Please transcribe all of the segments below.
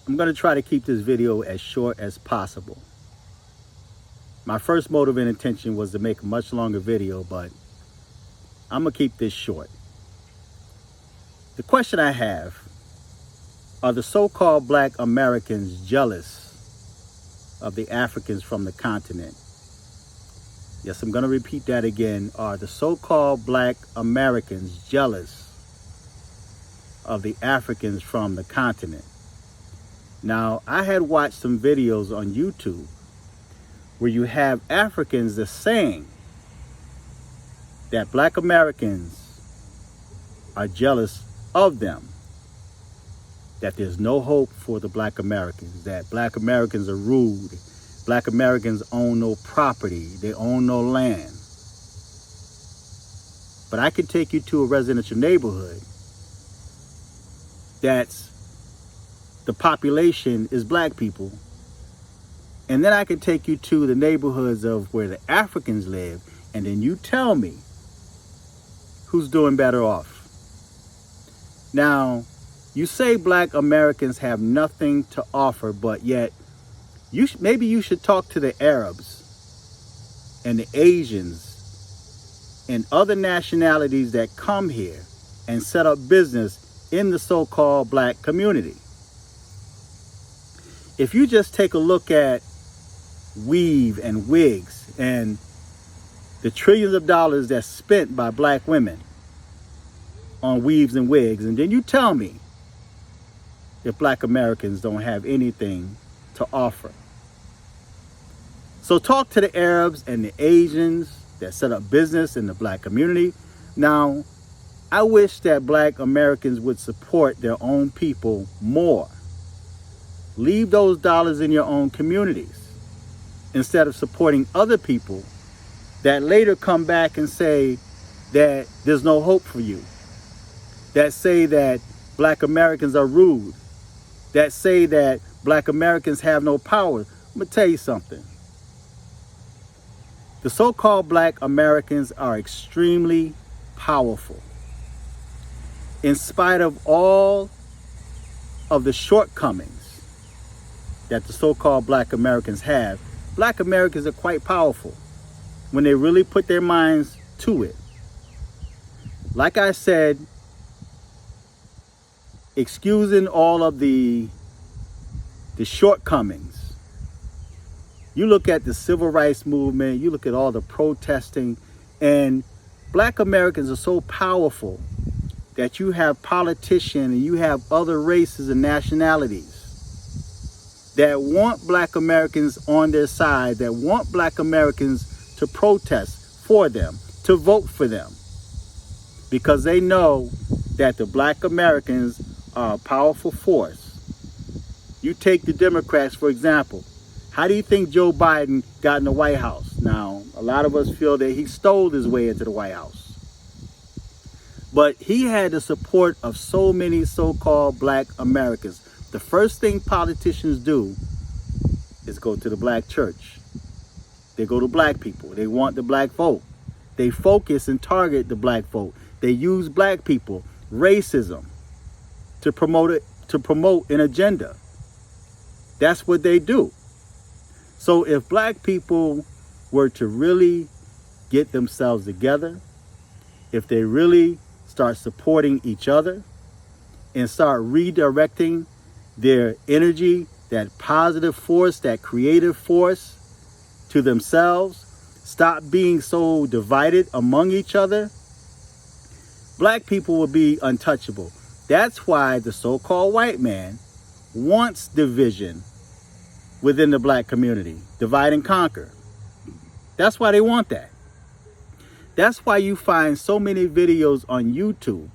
I'm going to try to keep this video as short as possible. My first motive and intention was to make a much longer video, but I'm going to keep this short. The question I have, are the so-called Black Americans jealous of the Africans from the continent? Yes, I'm going to repeat that again. Are the so-called Black Americans jealous of the Africans from the continent? Now, I had watched some videos on YouTube where you have Africans that's saying that Black Americans are jealous of them, that there's no hope for the Black Americans, that Black Americans are rude, Black Americans own no property, they own no land. But I can take you to a residential neighborhood that's the population is Black people, and then I can take you to the neighborhoods of where the Africans live, and then you tell me who's doing better off. Now, you say Black Americans have nothing to offer, but yet maybe you should talk to the Arabs and the Asians and other nationalities that come here and set up business in the so-called Black community. If you just take a look at weave and wigs and the trillions of dollars that's spent by Black women on weaves and wigs, and then you tell me if Black Americans don't have anything to offer. So talk to the Arabs and the Asians that set up business in the Black community. Now, I wish that Black Americans would support their own people more. Leave those dollars in your own communities instead of supporting other people that later come back and say that there's no hope for you, that say that Black Americans are rude, that say that Black Americans have no power. I'm going to tell you something. The so-called Black Americans are extremely powerful. In spite of all of the shortcomings that the so-called Black Americans have, Black Americans are quite powerful when they really put their minds to it. Like I said, excusing all of the shortcomings, you look at the civil rights movement, you look at all the protesting, and Black Americans are so powerful that you have politicians and you have other races and nationalities that want Black Americans on their side, that want Black Americans to protest for them, to vote for them, because they know that the Black Americans are a powerful force. You take the Democrats, for example. How do you think Joe Biden got in the White House? Now, a lot of us feel that he stole his way into the White House. But he had the support of so many so-called Black Americans. The first thing politicians do is go to the Black church. They go to Black people. They want the Black vote. They focus and target the Black vote. They use Black people, racism, to promote an agenda. That's what they do. So if Black people were to really get themselves together, if they really start supporting each other and start redirecting their energy, that positive force, that creative force to themselves, stop being so divided among each other, Black people will be untouchable. That's why the so-called white man wants division within the Black community, divide and conquer. That's why they want that. That's why you find so many videos on YouTube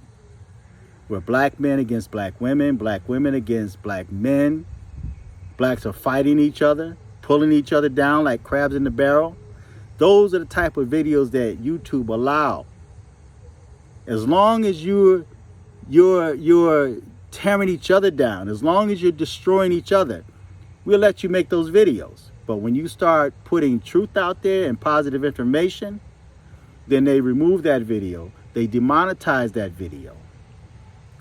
where Black men against Black women against Black men, Blacks are fighting each other, pulling each other down like crabs in the barrel. Those are the type of videos that YouTube allow. As long as you're tearing each other down, as long as you're destroying each other, we'll let you make those videos. But when you start putting truth out there and positive information, then they remove that video. They demonetize that video.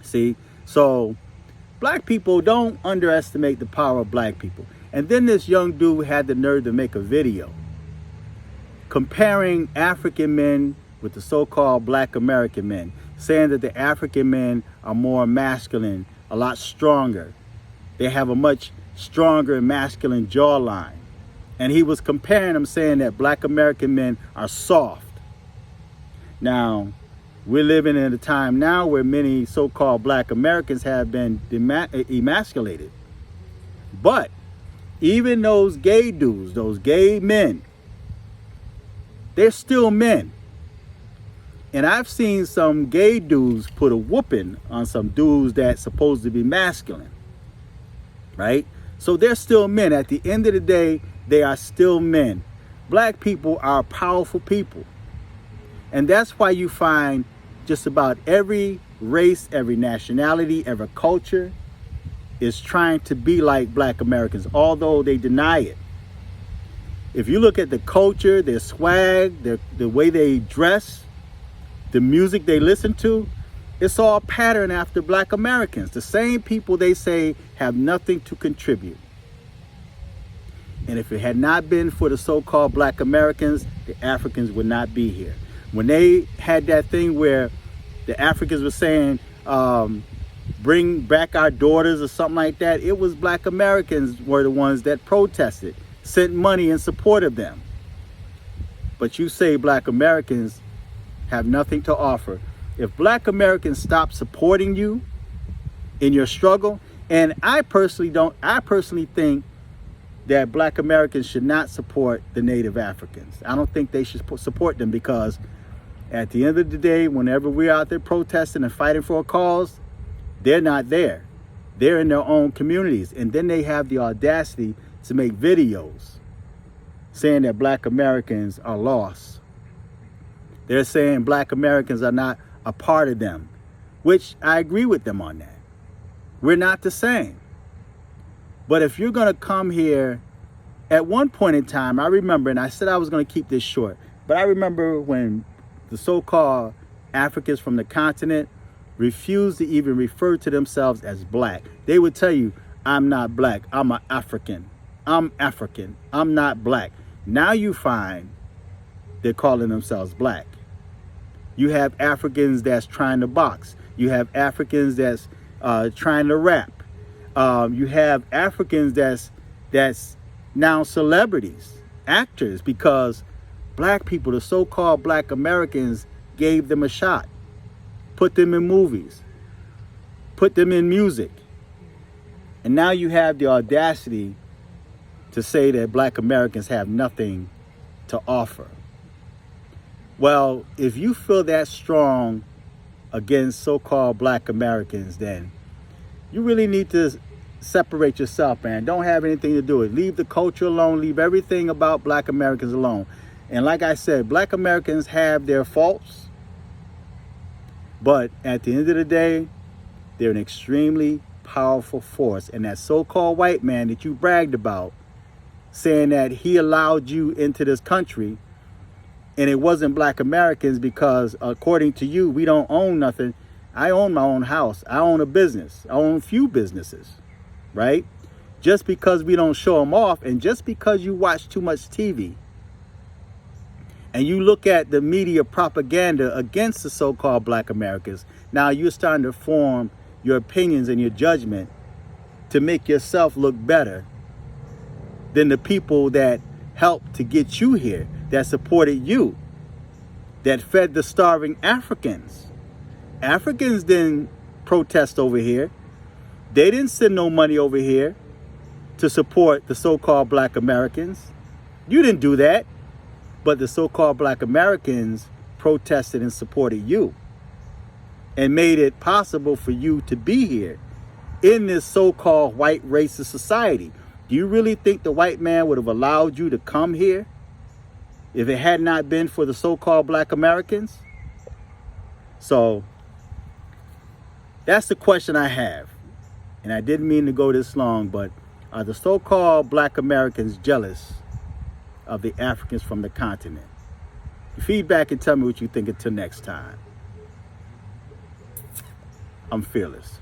See? So Black people, don't underestimate the power of black people. And then this young dude had the nerve to make a video comparing African men with the so-called black American men, saying that the African men are more masculine, a lot stronger. They have a much stronger and masculine jawline. And he was comparing them, saying that black American men are soft. Now, we're living in a time now where many so-called black Americans have been emasculated. But even those gay dudes, those gay men, they're still men. And I've seen some gay dudes put a whooping on some dudes that's supposed to be masculine, right? So they're still men. At the end of the day, they are still men. Black people are powerful people. And that's why you find just about every race, every nationality, every culture is trying to be like black Americans, although they deny it. If you look at the culture, their swag, the way they dress, the music they listen to, it's all patterned after black Americans, the same people they say have nothing to contribute. And if it had not been for the so-called black Americans, the Africans would not be here. When they had that thing where the Africans were saying, bring back our daughters or something like that, it was black Americans were the ones that protested, sent money in support of them. But you say black Americans have nothing to offer. If black Americans stop supporting you in your struggle, and I personally think that black Americans should not support the native Africans. I don't think they should support them, because at the end of the day, whenever we're out there protesting and fighting for a cause, they're not there. They're in their own communities. And then they have the audacity to make videos saying that black Americans are lost. They're saying black Americans are not a part of them, which I agree with them on that. We're not the same. But if you're going to come here, at one point in time, I remember, and I said I was going to keep this short, but I remember when the so-called Africans from the continent refused to even refer to themselves as black. They would tell you, I'm not black, I'm an African. I'm African, I'm not black. Now you find they're calling themselves black. You have Africans that's trying to box. You have Africans that's trying to rap. You have Africans that's now celebrities, actors, because black people, the so-called black Americans, gave them a shot, put them in movies, put them in music. And now you have the audacity to say that black Americans have nothing to offer. Well, if you feel that strong against so-called black Americans, then you really need to separate yourself, man. Don't have anything to do with it. Leave the culture alone. Leave everything about black Americans alone. And like I said, black Americans have their faults, but at the end of the day, they're an extremely powerful force. And that so-called white man that you bragged about, saying that he allowed you into this country, and it wasn't black Americans because, according to you, we don't own nothing. I own my own house. I own a business. I own a few businesses, right? Just because we don't show them off, and just because you watch too much TV and you look at the media propaganda against the so-called black Americans, now you're starting to form your opinions and your judgment to make yourself look better than the people that helped to get you here, that supported you, that fed the starving Africans. Africans didn't protest over here. They didn't send no money over here to support the so-called black Americans. You didn't do that. But the so-called black Americans protested and supported you and made it possible for you to be here in this so-called white racist society. Do you really think the white man would have allowed you to come here if it had not been for the so-called black Americans? So that's the question I have. And I didn't mean to go this long, but are the so-called black Americans jealous of the Africans from the continent? Feedback and tell me what you think. Until next time, I'm Fearless.